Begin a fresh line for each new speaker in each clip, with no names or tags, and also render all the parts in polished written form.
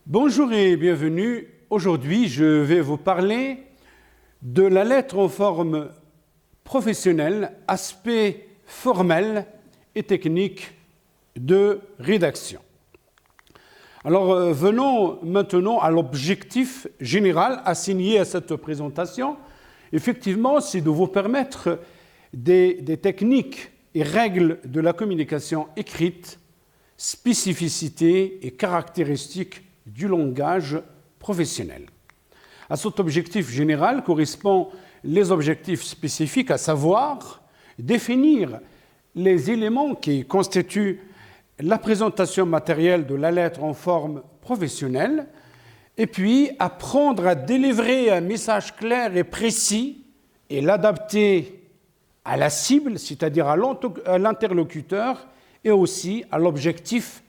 Bonjour et bienvenue. Aujourd'hui, je vais vous parler de la lettre en forme professionnelle, aspect formel et technique de rédaction. Alors, venons maintenant à l'objectif général assigné à cette présentation. Effectivement, c'est de vous permettre des techniques et règles de la communication écrite, spécificités et caractéristiques du langage professionnel. À cet objectif général correspondent les objectifs spécifiques, à savoir définir les éléments qui constituent la présentation matérielle de la lettre en forme professionnelle, et puis apprendre à délivrer un message clair et précis et l'adapter à la cible, c'est-à-dire à l'interlocuteur, et aussi à l'objectif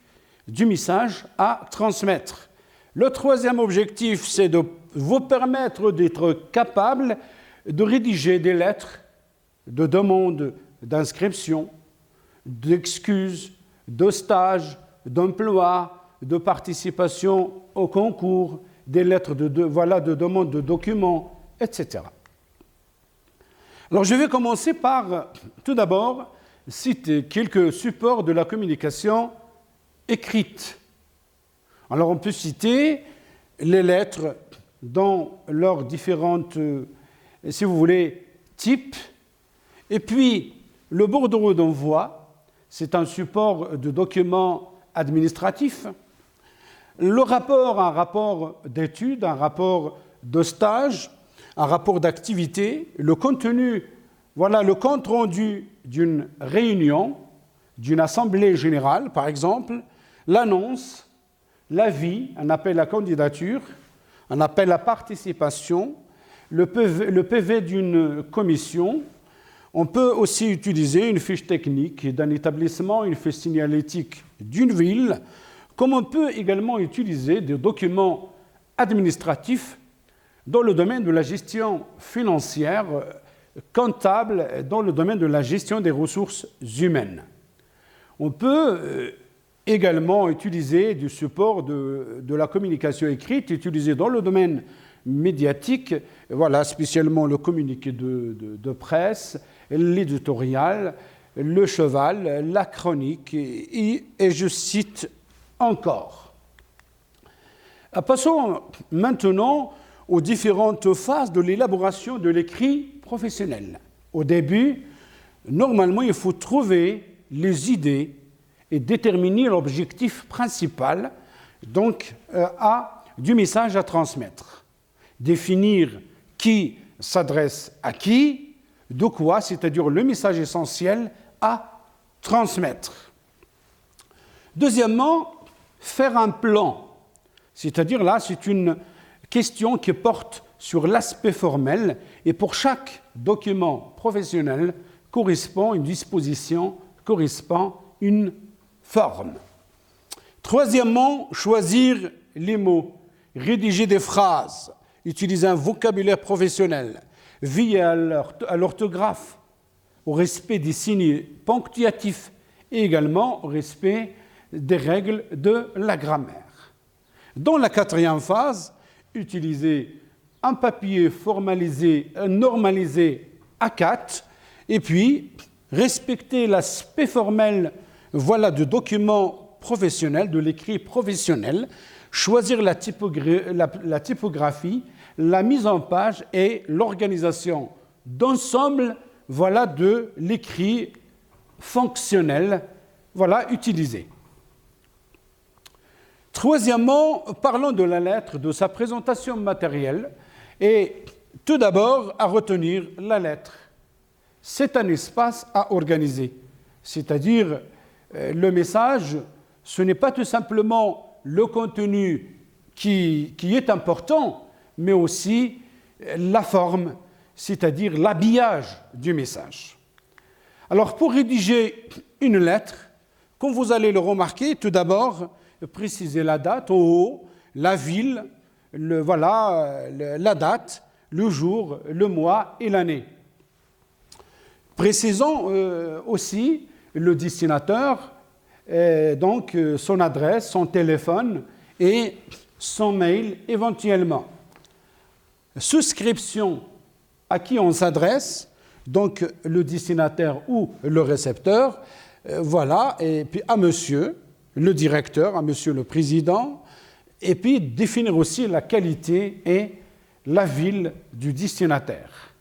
du message à transmettre. Le troisième objectif, c'est de vous permettre d'être capable de rédiger des lettres de demande d'inscription, d'excuses, de stage, d'emploi, de participation au concours, des lettres de demande de documents, etc. Alors, je vais commencer par, tout d'abord, citer quelques supports de la communication écrite. Alors, on peut citer les lettres dans leurs différentes, si vous voulez, types. Et puis, le bordereau d'envoi, c'est un support de documents administratifs. Le rapport, un rapport d'études, un rapport de stage, un rapport d'activité, le contenu, voilà le compte rendu d'une réunion, d'une assemblée générale, par exemple, l'annonce, l'avis, un appel à candidature, un appel à participation, le PV d'une commission. On peut aussi utiliser une fiche technique d'un établissement, une fiche signalétique d'une ville, comme on peut également utiliser des documents administratifs dans le domaine de la gestion financière, comptable, dans le domaine de la gestion des ressources humaines. On peut également utiliser du support de la communication écrite, utilisé dans le domaine médiatique, voilà, spécialement le communiqué de presse, l'éditorial, le cheval, la chronique, et je cite encore. Passons maintenant aux différentes phases de l'élaboration de l'écrit professionnel. Au début, normalement, il faut trouver les idées et déterminer l'objectif principal donc, du message à transmettre. Définir qui s'adresse à qui, de quoi, c'est-à-dire le message essentiel à transmettre. Deuxièmement, faire un plan, c'est-à-dire là, c'est une question qui porte sur l'aspect formel et pour chaque document professionnel correspond une disposition, correspond une forme. Troisièmement, choisir les mots, rédiger des phrases, utiliser un vocabulaire professionnel, veiller à l'orthographe, au respect des signes ponctuatifs et également au respect des règles de la grammaire. Dans la quatrième phase, utiliser un papier formalisé, normalisé A4, et puis respecter l'aspect formel de documents professionnels, de l'écrit professionnel, choisir la typographie, la mise en page et l'organisation d'ensemble de l'écrit fonctionnel utilisé. Troisièmement, parlons de la lettre, de sa présentation matérielle, et tout d'abord à retenir la lettre. C'est un espace à organiser, c'est-à-dire le message, ce n'est pas tout simplement le contenu qui est important, mais aussi la forme, c'est-à-dire l'habillage du message. Alors, pour rédiger une lettre, comme vous allez le remarquer, tout d'abord, préciser la date en haut, la ville, la date, le jour, le mois et l'année. Précisons aussi le destinataire, donc son adresse, son téléphone et son mail éventuellement. Souscription à qui on s'adresse, donc le destinataire ou le récepteur, voilà, et puis à monsieur le directeur, à monsieur le président, et puis définir aussi la qualité et la ville du destinataire.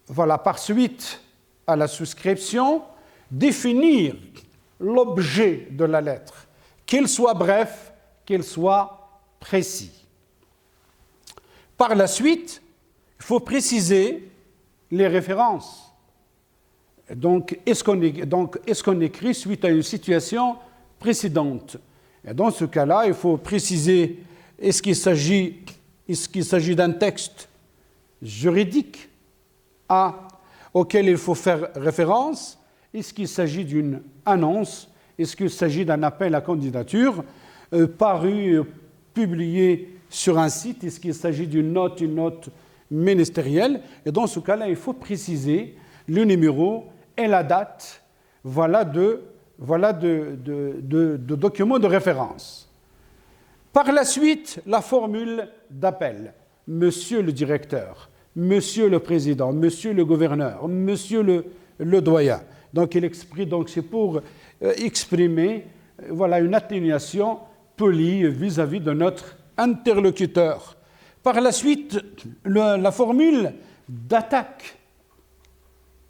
Voilà, par suite à la souscription, définir l'objet de la lettre, qu'il soit bref, qu'il soit précis. Par la suite, il faut préciser les références. Donc, est-ce qu'on écrit suite à une situation précédente? Et dans ce cas-là, il faut préciser est-ce qu'il s'agit d'un texte juridique auquel il faut faire référence? Est-ce qu'il s'agit d'une annonce? Est-ce qu'il s'agit d'un appel à candidature paru, publié sur un site? Est-ce qu'il s'agit d'une note, une note ministérielle? Et dans ce cas-là, il faut préciser le numéro et la date, de documents de référence. Par la suite, la formule d'appel. Monsieur le directeur, monsieur le président, monsieur le gouverneur, monsieur le doyen. Donc, c'est pour exprimer une atténuation polie vis-à-vis de notre interlocuteur. Par la suite, la formule d'attaque,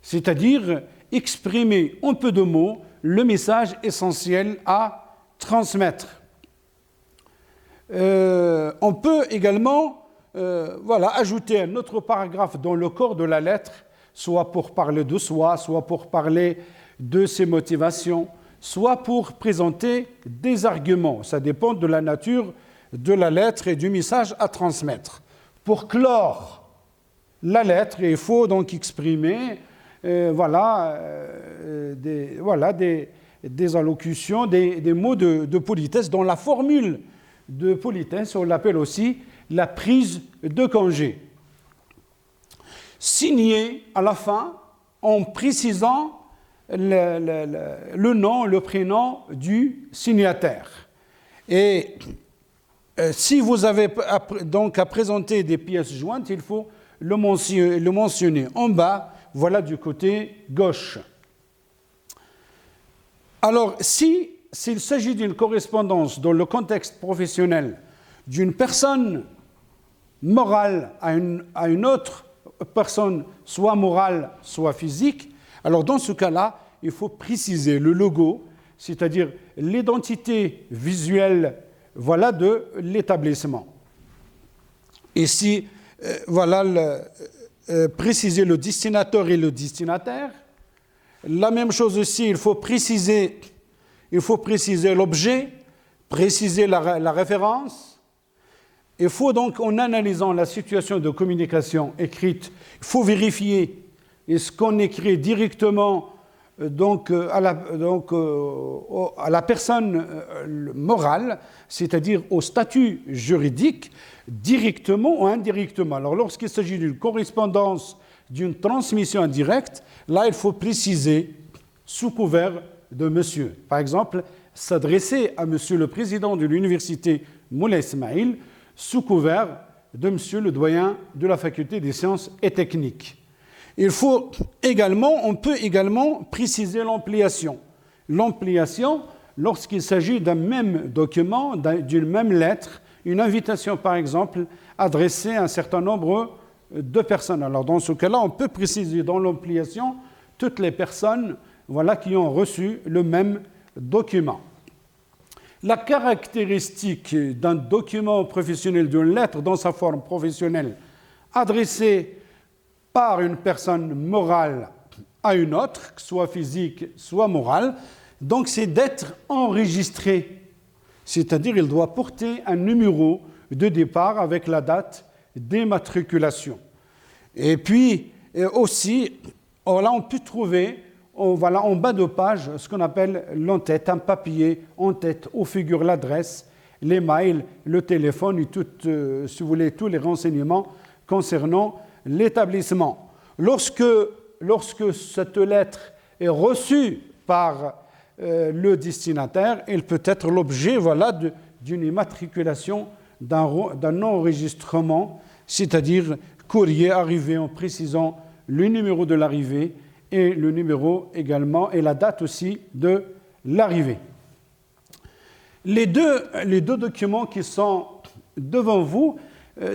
c'est-à-dire exprimer en peu de mots le message essentiel à transmettre. On peut également ajouter un autre paragraphe dans le corps de la lettre, soit pour parler de soi, soit pour parler de ses motivations, soit pour présenter des arguments. Ça dépend de la nature de la lettre et du message à transmettre. Pour clore la lettre, il faut donc exprimer des allocutions, des mots de politesse, dont la formule de politesse, on l'appelle aussi la prise de congé. Signé à la fin en précisant le nom, le prénom du signataire. Et si vous avez donc à présenter des pièces jointes, il faut le mentionner en bas, du côté gauche. Alors, s'il s'agit d'une correspondance dans le contexte professionnel d'une personne morale à une autre personne, soit morale, soit physique, alors dans ce cas-là, il faut préciser le logo, c'est-à-dire l'identité visuelle de l'établissement. Ici, préciser le destinateur et le destinataire. La même chose aussi, il faut préciser l'objet, préciser la référence. Il faut donc, en analysant la situation de communication écrite, il faut vérifier est-ce qu'on écrit directement à la personne morale, c'est-à-dire au statut juridique, directement ou indirectement. Alors, lorsqu'il s'agit d'une correspondance, d'une transmission indirecte, là, il faut préciser sous couvert de monsieur. Par exemple, s'adresser à monsieur le président de l'université Moulay Ismaïl sous couvert de monsieur le doyen de la faculté des sciences et techniques. On peut également préciser l'ampliation. L'ampliation, lorsqu'il s'agit d'un même document, d'une même lettre, une invitation par exemple, adressée à un certain nombre de personnes. Alors dans ce cas-là, on peut préciser dans l'ampliation toutes les personnes qui ont reçu le même document. La caractéristique d'un document professionnel, d'une lettre dans sa forme professionnelle, adressée par une personne morale à une autre, soit physique, soit morale, donc c'est d'être enregistré. C'est-à-dire qu'il doit porter un numéro de départ avec la date d'immatriculation. Et puis aussi, là on peut trouver en bas de page ce qu'on appelle l'en-tête, un papier en tête où figure l'adresse, les mails, le téléphone et si vous voulez, tous les renseignements concernant l'établissement. Lorsque cette lettre est reçue par le destinataire, elle peut être l'objet d'une immatriculation d'un enregistrement, c'est-à-dire courrier arrivé en précisant le numéro de l'arrivée et le numéro également et la date aussi de l'arrivée. Les deux documents qui sont devant vous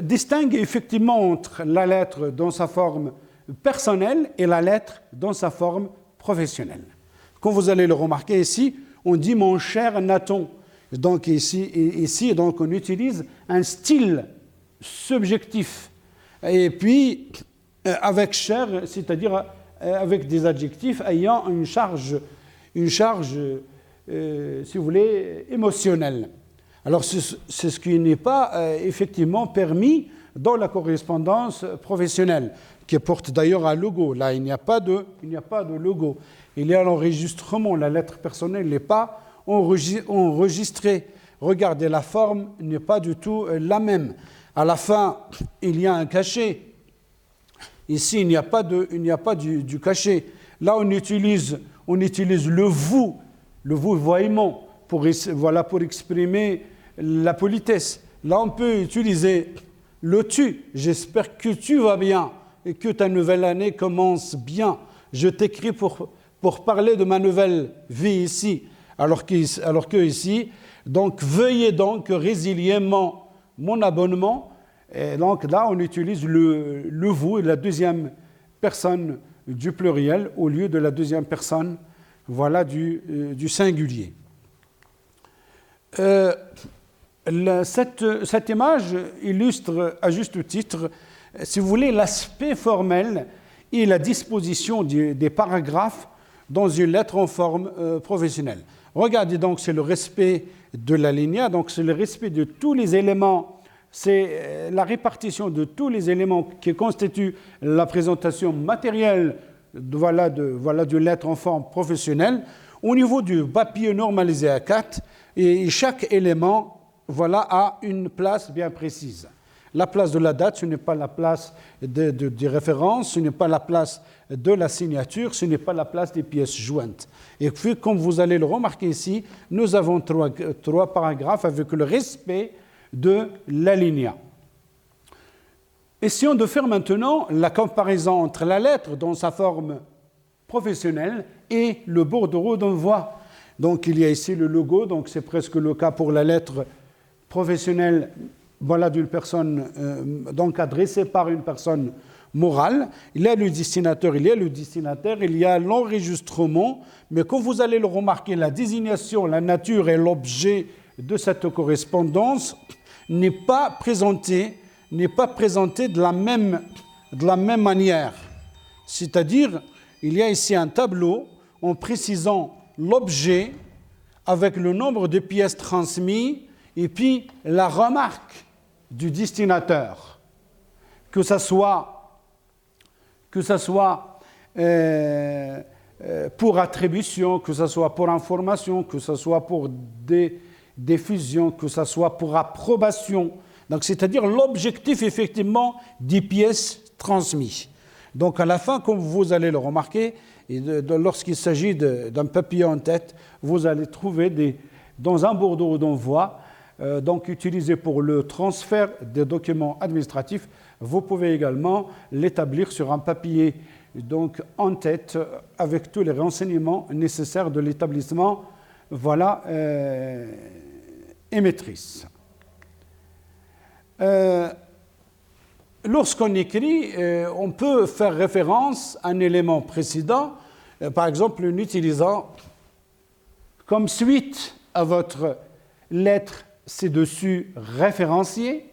distinguent effectivement entre la lettre dans sa forme personnelle et la lettre dans sa forme professionnelle. Comme vous allez le remarquer ici, on dit « mon cher Nathan ». Donc ici donc, on utilise un style subjectif. Et puis, avec « cher », c'est-à-dire avec des adjectifs ayant une charge si vous voulez, émotionnelle. Alors, c'est ce qui n'est pas effectivement permis dans la correspondance professionnelle, qui porte d'ailleurs un logo. Là, il n'y a pas de logo. Il y a l'enregistrement. La lettre personnelle n'est pas enregistrée. Regardez, la forme n'est pas du tout la même. À la fin, il y a un cachet. Ici, il n'y a pas du cachet. Là, on utilise le vous voyement pour exprimer la politesse. Là, on peut utiliser le tu. J'espère que tu vas bien et que ta nouvelle année commence bien. Je t'écris pour parler de ma nouvelle vie ici. Alors que ici, donc, veuillez donc résilier mon abonnement. Et donc là, on utilise le vous, la deuxième personne du pluriel au lieu de la deuxième personne du singulier. Cette image illustre à juste titre, si vous voulez, l'aspect formel et la disposition des paragraphes dans une lettre en forme professionnelle. Regardez donc, c'est le respect de l'alinéa, donc c'est le respect de tous les éléments, c'est la répartition de tous les éléments qui constituent la présentation matérielle d'une lettre en forme professionnelle au niveau du papier normalisé A4, et chaque élément a une place bien précise. La place de la date, ce n'est pas la place des références, ce n'est pas la place de la signature, ce n'est pas la place des pièces jointes. Et puis, comme vous allez le remarquer ici, nous avons trois paragraphes avec le respect de l'alinéa. Essayons de faire maintenant la comparaison entre la lettre dans sa forme professionnelle et le bordereau d'envoi. Donc, il y a ici le logo, donc c'est presque le cas pour la lettre professionnelle d'une personne, donc adressée par une personne morale. Il y a le destinataire, il y a l'enregistrement, mais comme vous allez le remarquer, la désignation, la nature et l'objet de cette correspondance n'est pas présentée de la même manière. C'est-à-dire, il y a ici un tableau en précisant l'objet avec le nombre de pièces transmises et puis la remarque du destinataire, que ce soit pour attribution, que ce soit pour information, que ce soit pour diffusion, que ce soit pour approbation. Donc, c'est-à-dire l'objectif, effectivement, des pièces transmises. Donc, à la fin, comme vous allez le remarquer, lorsqu'il s'agit d'un papier en tête, vous allez trouver dans un bordereau d'envoi, donc utilisé pour le transfert des documents administratifs, vous pouvez également l'établir sur un papier donc en tête avec tous les renseignements nécessaires de l'établissement émettrice. Lorsqu'on écrit, on peut faire référence à un élément précédent, par exemple en utilisant comme suite à votre lettre ci-dessus référenciée,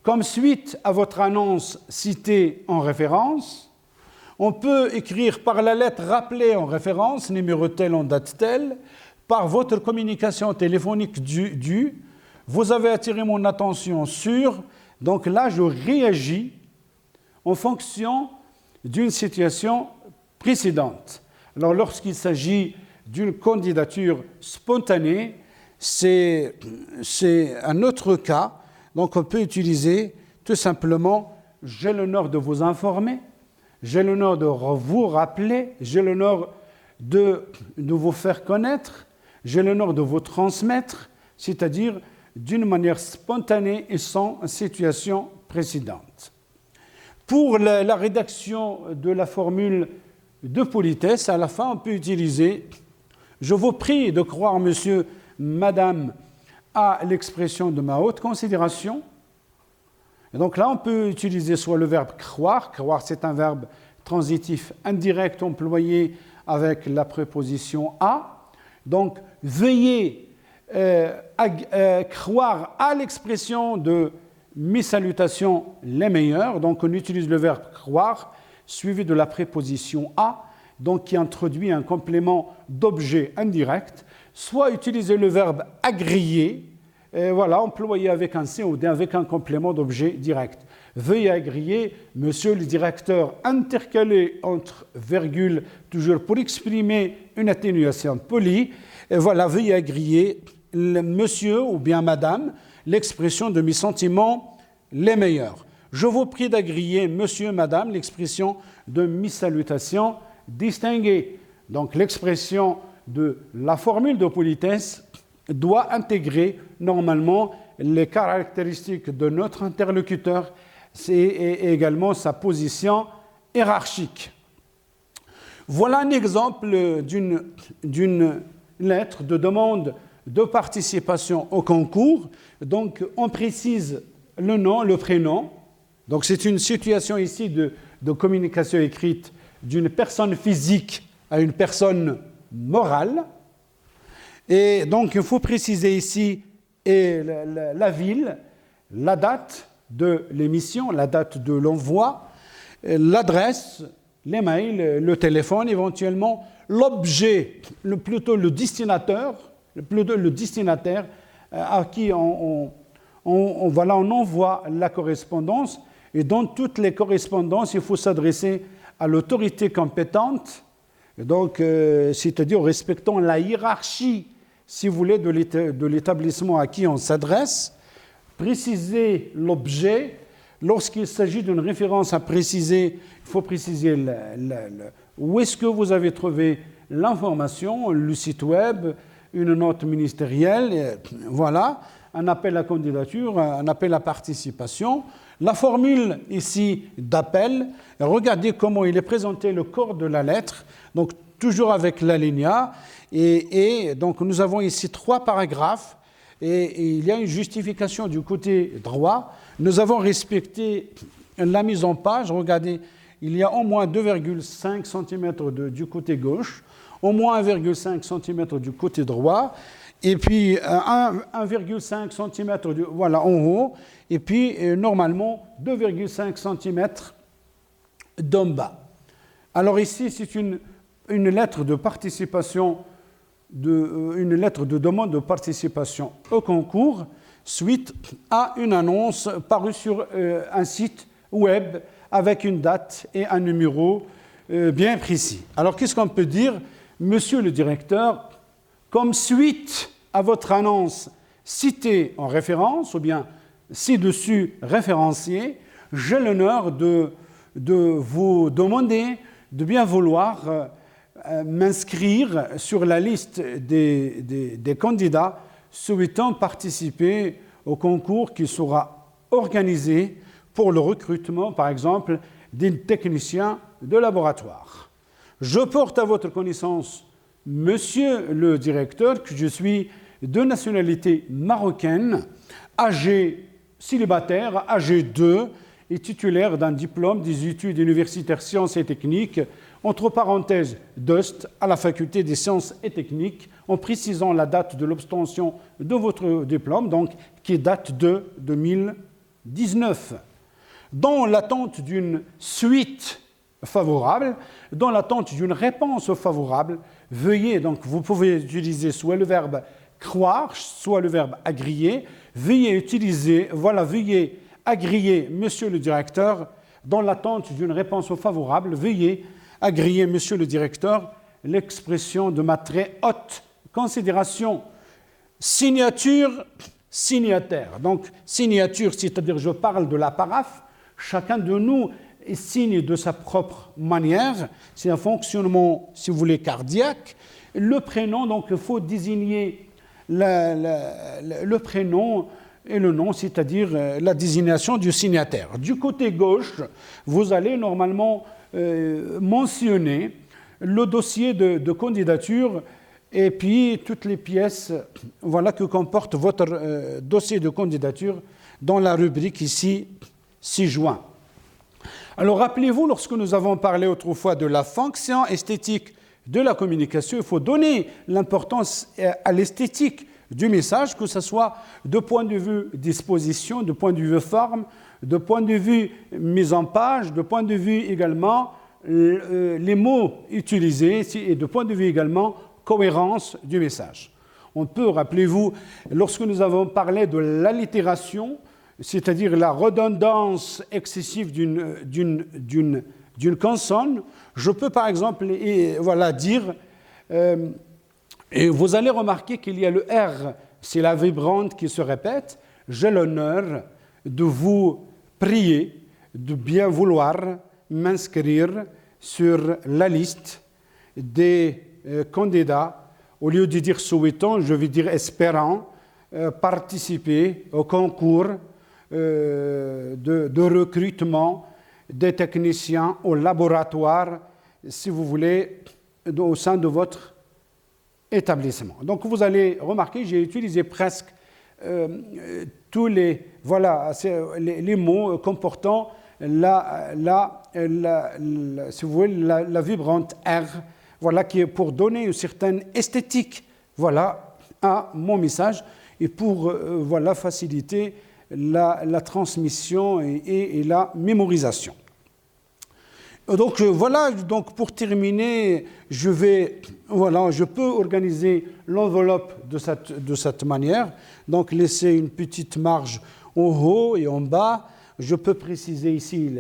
comme suite à votre annonce citée en référence. On peut écrire par la lettre rappelée en référence, numéro tel en date telle, par votre communication téléphonique vous avez attiré mon attention sur, donc là je réagis en fonction d'une situation précédente. Alors lorsqu'il s'agit d'une candidature spontanée, c'est un autre cas. Donc on peut utiliser tout simplement « j'ai l'honneur de vous informer », « j'ai l'honneur de vous rappeler », « j'ai l'honneur de vous faire connaître », « j'ai l'honneur de vous transmettre », c'est-à-dire d'une manière spontanée et sans situation précédente. Pour la rédaction de la formule de politesse, à la fin, on peut utiliser « Je vous prie de croire, monsieur, madame, à l'expression de ma haute considération ». Et donc là, on peut utiliser soit le verbe « croire ». « Croire », c'est un verbe transitif indirect employé avec la préposition « à ». Donc, veuillez croire à l'expression de mes salutations les meilleures. Donc, on utilise le verbe croire suivi de la préposition à, donc qui introduit un complément d'objet indirect. Soit utiliser le verbe agréer, voilà, employé avec un COD, avec un complément d'objet direct. Veuillez agréer, monsieur le directeur, intercalé entre virgules, toujours pour exprimer une atténuation polie. Et voilà, veuillez agréer, monsieur ou bien madame, l'expression de mes sentiments les meilleurs. Je vous prie d'agréer, monsieur, madame, l'expression de mes salutations distinguées. Donc, l'expression de la formule de politesse doit intégrer normalement les caractéristiques de notre interlocuteur et également sa position hiérarchique. Voilà un exemple d'une lettre de demande de participation au concours. Donc, on précise le nom, le prénom. Donc, c'est une situation ici de communication écrite d'une personne physique à une personne morale. Et donc, il faut préciser ici la ville, la date de l'émission, la date de l'envoi, l'adresse, les mails, le téléphone éventuellement, l'objet, plutôt le destinataire à qui on envoie la correspondance. Et dans toutes les correspondances, il faut s'adresser à l'autorité compétente, donc, c'est-à-dire respectant la hiérarchie, si vous voulez, de l'établissement à qui on s'adresse. Préciser l'objet. Lorsqu'il s'agit d'une référence à préciser, il faut préciser où est-ce que vous avez trouvé l'information, le site web, une note ministérielle, voilà, un appel à candidature, un appel à participation. La formule ici d'appel, regardez comment il est présenté le corps de la lettre, donc toujours avec l'alinéa, et donc nous avons ici 3 paragraphes, et il y a une justification du côté droit. Nous avons respecté la mise en page, regardez, il y a au moins 2,5 cm du côté gauche, au moins 1,5 cm du côté droit, et puis 1,5 cm voilà, en haut, et puis normalement 2,5 cm d'en bas. Alors ici, c'est une lettre de participation, une lettre de demande de participation au concours suite à une annonce parue sur un site web avec une date et un numéro bien précis. Alors qu'est-ce qu'on peut dire? Monsieur le directeur, comme suite à votre annonce citée en référence, ou bien ci-dessus référenciée, j'ai l'honneur de vous demander de bien vouloir m'inscrire sur la liste des candidats souhaitant participer au concours qui sera organisé pour le recrutement, par exemple, d'un technicien de laboratoire. Je porte à votre connaissance, monsieur le directeur, que je suis de nationalité marocaine, âgé célibataire, âgé 2 et titulaire d'un diplôme des études universitaires sciences et techniques, entre parenthèses DOST, à la faculté des sciences et techniques, en précisant la date de l'obtention de votre diplôme, donc qui date de 2019. Dans l'attente d'une suite favorable, dans l'attente d'une réponse favorable, veuillez, donc vous pouvez utiliser soit le verbe croire, soit le verbe agréer, veuillez agréer, monsieur le directeur, dans l'attente d'une réponse favorable, veuillez agréer, monsieur le directeur, l'expression de ma très haute considération. Signature, signataire. Donc, signature, c'est-à-dire je parle de la paraphe, chacun de nous signe de sa propre manière, c'est un fonctionnement, si vous voulez, cardiaque. Le prénom, donc, il faut désigner le prénom et le nom, c'est-à-dire la désignation du signataire. Du côté gauche, vous allez normalement mentionner le dossier de candidature et puis toutes les pièces voilà, que comporte votre dossier de candidature dans la rubrique ici, 6 juin. Alors rappelez-vous, lorsque nous avons parlé autrefois de la fonction esthétique de la communication, il faut donner l'importance à l'esthétique du message, que ce soit de point de vue disposition, de point de vue forme, de point de vue mise en page, de point de vue également les mots utilisés et de point de vue également cohérence du message. On peut, rappelez-vous, lorsque nous avons parlé de l'allitération, c'est-à-dire la redondance excessive d'une consonne, je peux par exemple dire, et vous allez remarquer qu'il y a le R, c'est la vibrante qui se répète, j'ai l'honneur de vous prier, de bien vouloir m'inscrire sur la liste des candidats. Au lieu de dire souhaitant, je vais dire espérant participer au concours de recrutement des techniciens au laboratoire, si vous voulez, au sein de votre établissement. Donc vous allez remarquer, j'ai utilisé presque tous les mots comportant si vous voulez, la vibrante R, voilà, qui est pour donner une certaine esthétique, voilà, à mon message et pour faciliter la transmission et la mémorisation. Donc donc pour terminer, je peux organiser l'enveloppe de cette manière, donc laisser une petite marge en haut et en bas. Je peux préciser ici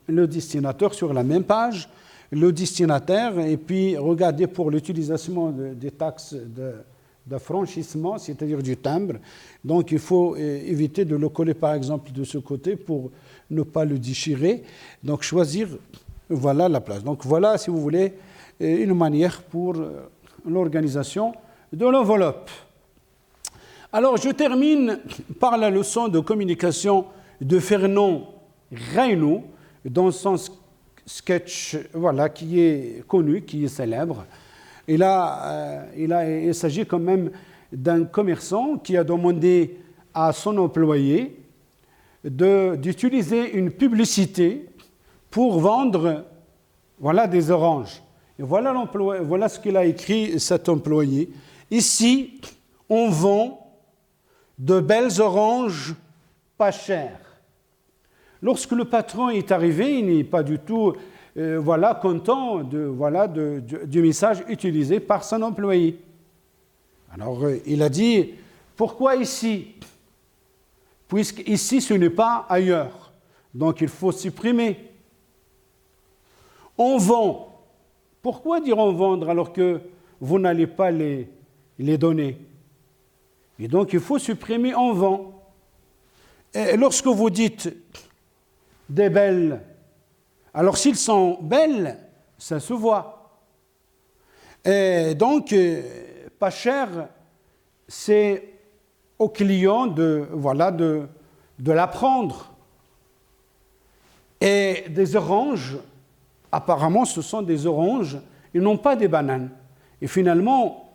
le destinataire sur la même page, le destinataire, et puis regarder pour l'utilisation des taxes de franchissement, c'est-à-dire du timbre. Donc il faut éviter de le coller par exemple de ce côté pour ne pas le déchirer. Donc choisir la place. Donc voilà, si vous voulez, une manière pour l'organisation de l'enveloppe. Alors je termine par la leçon de communication de Fernand Reynaud dans son sketch qui est connu, qui est célèbre. Il s'agit quand même d'un commerçant qui a demandé à son employé d'utiliser une publicité pour vendre des oranges. Et voilà ce qu'il a écrit, cet employé. Ici, on vend de belles oranges pas chères. Lorsque le patron est arrivé, il n'est pas du tout content du message utilisé par son employé. Alors il a dit, pourquoi ici? Puisqu'ici ce n'est pas ailleurs. Donc il faut supprimer. On vend. Pourquoi dire on vendre alors que vous n'allez pas les donner? Et donc il faut supprimer on vend. Et lorsque vous dites des belles, alors s'ils sont belles, ça se voit. Et donc, pas cher, c'est au client de la prendre. Et des oranges, apparemment ce sont des oranges, ils n'ont pas des bananes. Et finalement,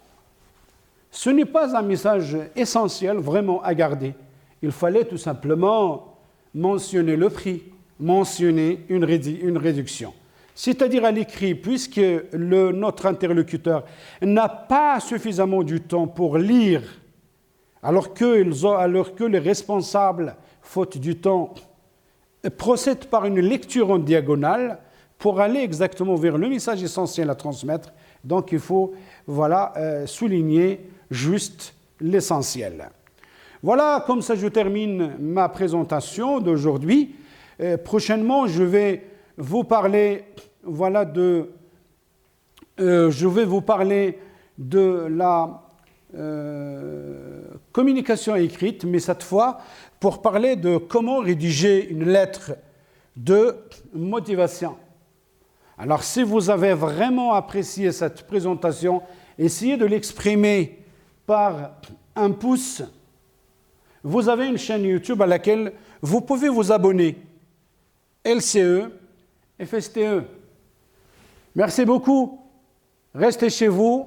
ce n'est pas un message essentiel vraiment à garder. Il fallait tout simplement mentionner le prix, mentionner une réduction. C'est-à-dire à l'écrit, puisque notre interlocuteur n'a pas suffisamment du temps pour lire, alors que les responsables, faute du temps, procèdent par une lecture en diagonale pour aller exactement vers le message essentiel à transmettre. Donc il faut souligner juste l'essentiel. Voilà, comme ça je termine ma présentation d'aujourd'hui. Prochainement, je vais vous parler de la communication écrite, mais cette fois pour parler de comment rédiger une lettre de motivation. Alors, si vous avez vraiment apprécié cette présentation, essayez de l'exprimer par un pouce, vous avez une chaîne YouTube à laquelle vous pouvez vous abonner. LCE, FSTE. Merci beaucoup. Restez chez vous.